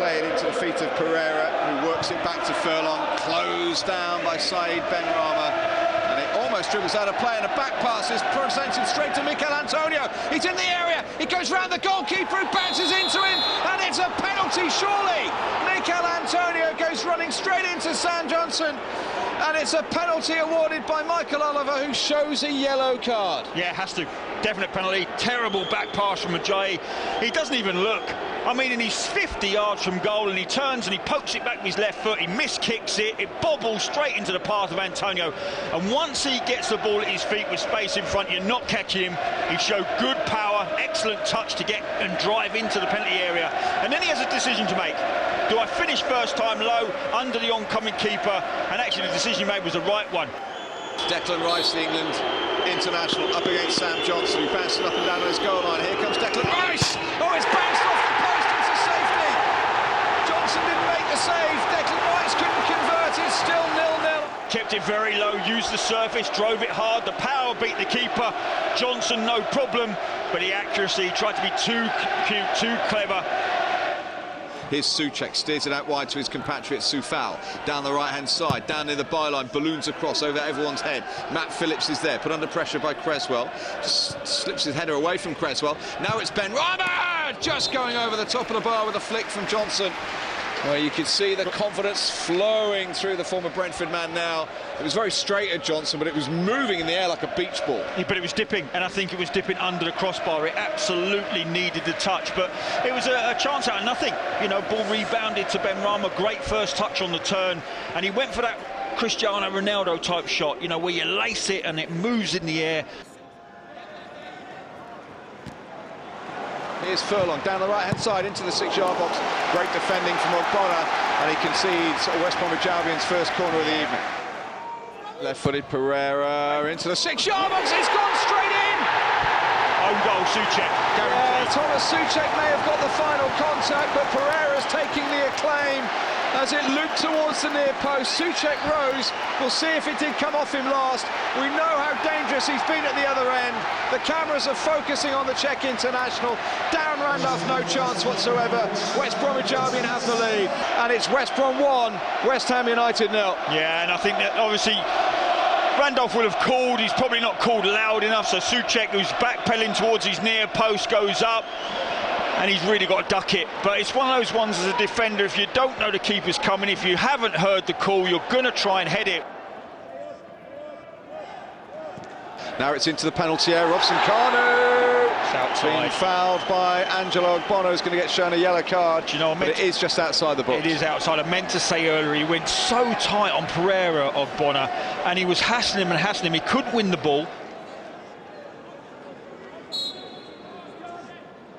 play it into the feet of Pereira, who works it back to Furlong, closed down by Said Benrahma, and it almost dribbles out of play, and a back pass is presented straight to Michail Antonio. He's in the area, it goes round the goalkeeper, who bounces into him, and it's a penalty, surely. Michail Antonio goes running straight into Sam Johnson, and it's a penalty awarded by Michael Oliver, who shows a yellow card. Yeah, has to. Definite penalty. Terrible back pass from Michail. He doesn't even look. I mean, and he's 50 yards from goal, and he turns and he pokes it back with his left foot. He miskicks it. It bobbles straight into the path of Antonio. And once he gets the ball at his feet with space in front, you're not catching him. He showed good power, excellent touch to get and drive into the penalty area. And then he has a decision to make. Do I finish first time low under the oncoming keeper? And actually the decision he made was the right one. Declan Rice, the England international, up against Sam Johnson, who bounces up and down on his goal line. Here comes Declan Rice! Oh, it's bounced off the post, it's a safety! Johnson didn't make the save, Declan Rice couldn't convert, it's still 0-0. Kept it very low, used the surface, drove it hard, the power beat the keeper. Johnson, no problem, but the accuracy, tried to be too cute, too clever. Here's Souček, steers it out wide to his compatriot Soufal, down the right-hand side, down near the byline, balloons across over everyone's head. Matt Phillips is there, put under pressure by Cresswell, just slips his header away from Cresswell. Now it's Benrahma, just going over the top of the bar with a flick from Johnson, where you could see the confidence flowing through the former Brentford man now. It was very straight at Johnson, but it was moving in the air like a beach ball. Yeah, but it was dipping, and I think it was dipping under the crossbar. It absolutely needed the touch, but it was a chance out of nothing. You know, ball rebounded to Benrahma, great first touch on the turn, and he went for that Cristiano Ronaldo type shot, you know, where you lace it and it moves in the air. Here's Furlong down the right-hand side into the 6-yard box. Great defending from Ogbonna, and he concedes West Bromwich Albion's first corner of the evening. Left-footed Pereira into the 6-yard box. It's gone straight in. Own goal, Souček. Yeah, Thomas Souček may have got the final contact, but Pereira's taking the acclaim as it looped towards the near post. Souček rose. We'll see if it did come off him last. We know how dangerous he's been at the other end. The cameras are focusing on the Czech international. Darren Randolph, no chance whatsoever. West Bromwich Albion have the lead, and it's West Brom 1, West Ham United 0. Yeah, and I think that obviously Randolph will have called. He's probably not called loud enough, so Souček, who's backpedaling towards his near post, goes up, and he's really got to duck it. But it's one of those ones as a defender, if you don't know the keeper's coming, if you haven't heard the call, you're going to try and head it. Now it's into the penalty area. Robson Kanu being fouled by Angelo. Ogbonna is going to get shown a yellow card. Do you know, but it is just outside the box. It is outside. I meant to say earlier, he went so tight on Pereira, Ogbonna, and he was hassling him and hassling him. He couldn't win the ball.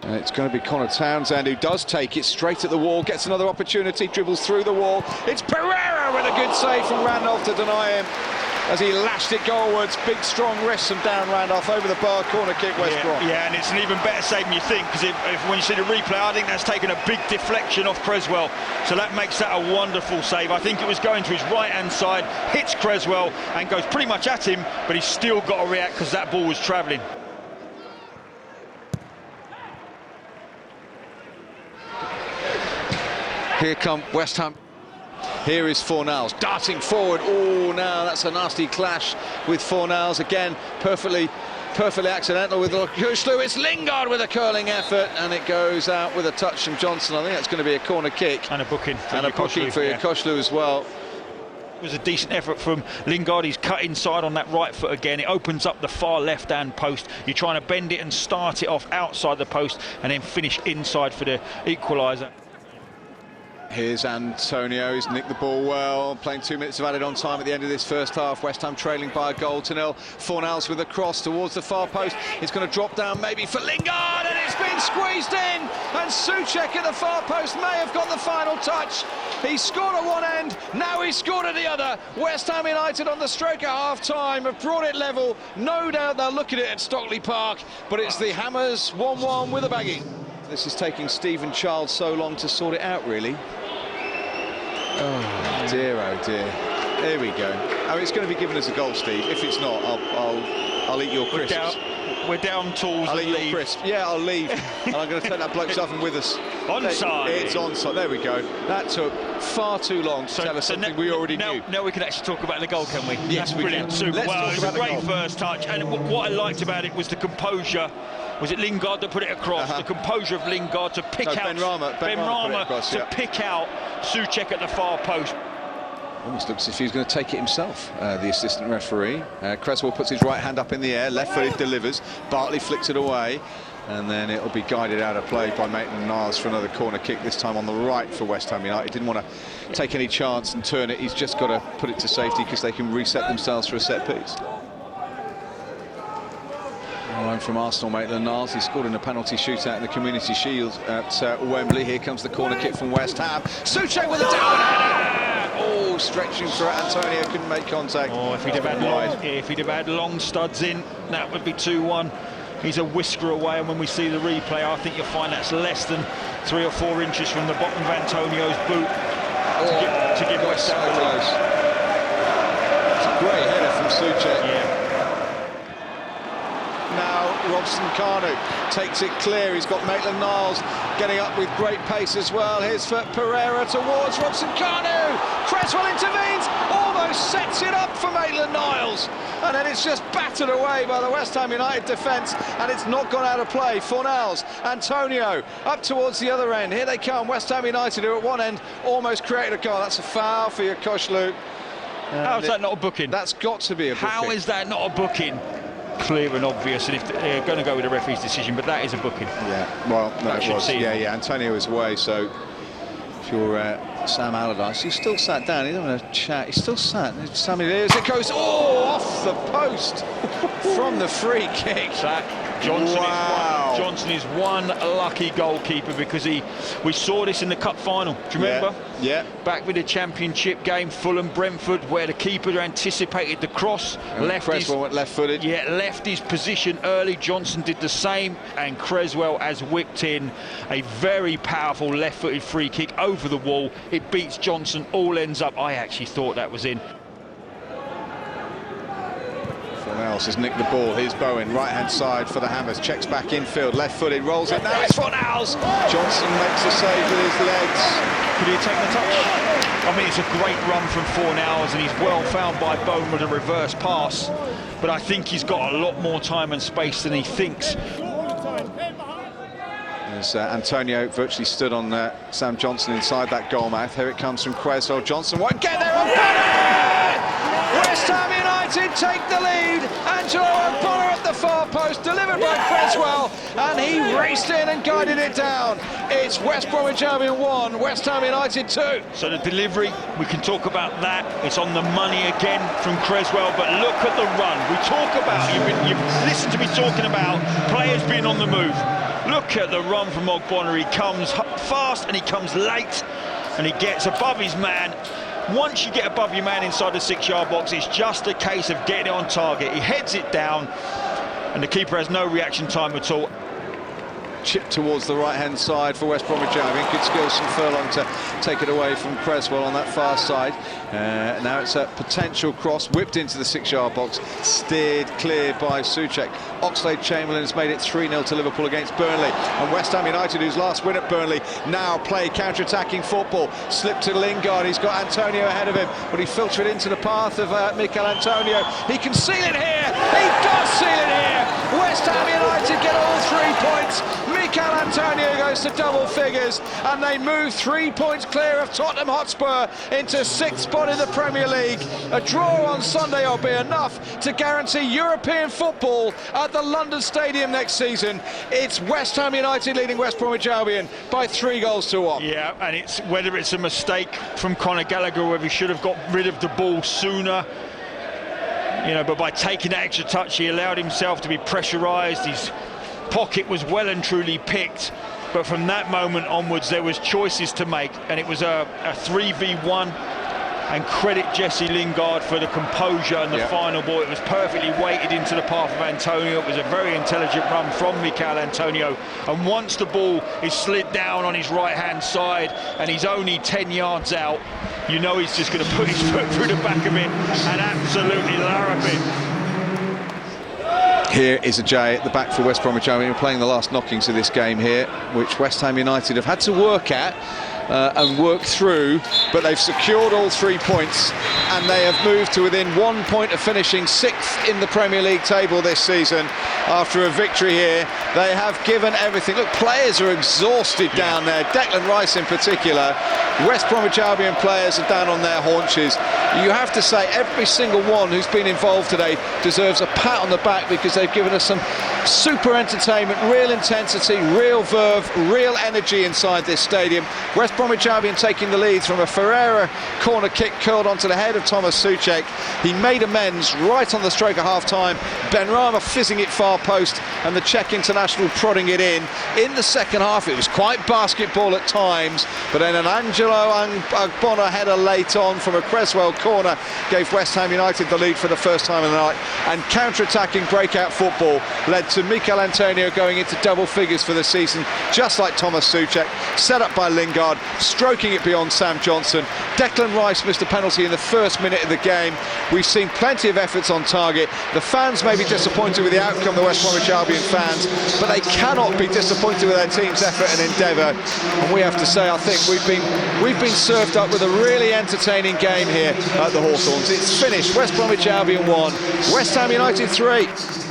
And it's going to be Connor Townsend, who does take it straight at the wall, gets another opportunity, dribbles through the wall. It's Pereira with a good save from Randolph to deny him as he lashed it goalwards. Big strong wrists from Darren Randolph over the bar, corner kick, West Brom. Yeah, and it's an even better save than you think, because when you see the replay, I think that's taken a big deflection off Cresswell, so that makes that a wonderful save. I think it was going to his right-hand side, hits Cresswell and goes pretty much at him, but he's still got to react because that ball was travelling. Here come West Ham. Here is Fornals darting forward. Oh, now that's a nasty clash with Fornals again. Perfectly accidental with Yoshlu. It's Lingard with a curling effort, and it goes out with a touch from Johnson. I think that's going to be a corner kick. And a booking for Yoshlu as well. It was a decent effort from Lingard. He's cut inside on that right foot again. It opens up the far left-hand post. You're trying to bend it and start it off outside the post and then finish inside for the equaliser. Here's Antonio, he's nicked the ball well, playing 2 minutes of added on time at the end of this first half. West Ham trailing by a goal to nil. Fornals with a cross towards the far post. It's going to drop down maybe for Lingard, and it's been squeezed in, and Souček at the far post may have got the final touch. He scored at one end, now he's scored at the other. West Ham United on the stroke at half-time have brought it level. No doubt they'll look at it at Stockley Park, but it's the Hammers 1-1 with a baggy. This is taking Stephen Child so long to sort it out, really. Oh dear, oh dear. There we go. Oh, it's going to be given as a goal, Steve. If it's not, I'll eat your crisps. We're down tools. I'll eat your crisps. Yeah, I'll leave. And I'm going to take that bloke's oven with us. Onside. It's onside. There we go. That took far too long to tell us something we already knew. Now we can actually talk about the goal, can we? Yes, we brilliant. can. Super. Let's Well, talk it was about a the great goal. first touch, and what I liked about it was the composure. Was it Lingard that put it across? The composure of Lingard to pick out Ben Rama to pick out Souček at the far post. Almost looks as if he's going to take it himself, the assistant referee. Creswell puts his right hand up in the air, left-footed delivers. Bartley flicks it away, and then it'll be guided out of play by Maitland-Niles for another corner kick, this time on the right for West Ham United. Didn't want to take any chance and turn it. He's just got to put it to safety because they can reset themselves for a set piece. Line from Arsenal, Maitland-Niles. He scored in a penalty shootout in the Community Shield at Wembley. Here comes the corner kick from West Ham. Souček with a down header! Oh, stretching through it. Antonio couldn't make contact. Oh, if he'd have had long studs in, that would be 2-1. He's a whisker away, and when we see the replay, I think you'll find that's less than 3 or 4 inches from the bottom of Antonio's boot to give West Ham so close. It's a great header from Souček. Yeah. Now Robson-Kanu takes it clear. He's got Maitland-Niles getting up with great pace as well. Here's for Pereira towards Robson-Kanu. Creswell intervenes, almost sets it up for Maitland-Niles, and then it's just battered away by the West Ham United defence, and it's not gone out of play. Fornals, Antonio up towards the other end. Here they come, West Ham United, who at one end almost created a goal. That's a foul for Koshlu. How is that not a booking? That's got to be a booking. How is that not a booking? Clear and obvious, and if they're going to go with the referee's decision, but that is a booking. Yeah, well, no, it was. Yeah, Antonio was away, so if you're Sam Allardyce, he's still sat down, he doesn't want to chat, he's still sat. Sammy, there's it goes, off the post from the free kick. Johnson is one lucky goalkeeper, because we saw this in the cup final. Do you remember? Yeah. Back with the championship game, Fulham-Brentford, where the keeper anticipated the cross, Creswell went left-footed. Yeah, left his position early. Johnson did the same, and Creswell has whipped in a very powerful left-footed free kick over the wall. It beats Johnson, all ends up. I actually thought that was in. Fornals has nicked the ball. Here's Bowen, right-hand side for the Hammers. Checks back infield, left-footed, rolls it. Now it's Fornals. Johnson makes a save with his legs. Could he have taken the touch? I mean, it's a great run from Fornals, and he's well found by Bowen with a reverse pass. But I think he's got a lot more time and space than he thinks. As Antonio virtually stood on Sam Johnson inside that goal mouth. Here it comes from Creswell. Johnson won't get there. Ogbonna! West Ham United take the lead. Angelo Ogbonna at the far post, delivered by Creswell, and he raced in and guided it down. It's West Bromwich Albion 1, West Ham United 2. So the delivery, we can talk about that. It's on the money again from Creswell, but look at the run. We talk about, you've listened to me talking about players being on the move. Look at the run from Ogbonna. He comes fast and he comes late, and he gets above his man. Once you get above your man inside the 6-yard box, it's just a case of getting it on target. He heads it down, and the keeper has no reaction time at all. Chip towards the right-hand side for West Bromwich Albion. Good skills from Furlong to take it away from Creswell on that far side. Now it's a potential cross, whipped into the 6-yard box, steered clear by Souček. Oxlade-Chamberlain has made it 3-0 to Liverpool against Burnley. And West Ham United, whose last win at Burnley, now play counter-attacking football. Slip to Lingard, he's got Antonio ahead of him, but he filtered it into the path of Michail Antonio. He can seal it here, he does seal it here! West Ham United get all 3 points. Michail Antonio goes to double figures, and they move 3 points clear of Tottenham Hotspur into 6th spot in the Premier League. A draw on Sunday will be enough to guarantee European football at the London Stadium next season. It's West Ham United leading West Bromwich Albion by 3-1. Yeah, and it's whether it's a mistake from Conor Gallagher, whether he should have got rid of the ball sooner. You know, but by taking that extra touch, he allowed himself to be pressurised. His pocket was well and truly picked, but from that moment onwards there was choices to make, and it was a 3v1. And credit Jesse Lingard for the composure and the final ball. It was perfectly weighted into the path of Antonio. It was a very intelligent run from Michail Antonio, and once the ball is slid down on his right hand side and he's only 10 yards out, you know he's just going to put his foot through the back of it and absolutely larrup it. Here is Ajay at the back for West Bromwich Albion, playing the last knockings of this game here, which West Ham United have had to work at and work through, but they've secured all 3 points and they have moved to within 1 point of finishing 6th in the Premier League table this season after a victory here. They have given everything. Look, players are exhausted down there, Declan Rice in particular. West Bromwich Albion players are down on their haunches. You have to say every single one who's been involved today deserves a pat on the back, because they've given us some super entertainment, real intensity, real verve, real energy inside this stadium. West Bromwich Albion taking the lead from a Ferreira corner kick curled onto the head of Thomas Souček. He made amends right on the stroke of half-time. Benrahma fizzing it far post and the Czech international prodding it in. In the second half it was quite basketball at times, but then an Angelo Ogbonna header late on from a Creswell corner gave West Ham United the lead for the first time in the night, and counter-attacking breakout football led to Michail going into double figures for the season, just like Thomas Souček, set up by Lingard, stroking it beyond Sam Johnson. Declan Rice missed a penalty in the first minute of the game. We've seen plenty of efforts on target. The fans may be disappointed with the outcome, the West Bromwich Albion fans, but they cannot be disappointed with their team's effort and endeavour. And we have to say, I think we've been served up with a really entertaining game here at the Hawthorns. It's finished. West Bromwich Albion 1, West Ham United 3.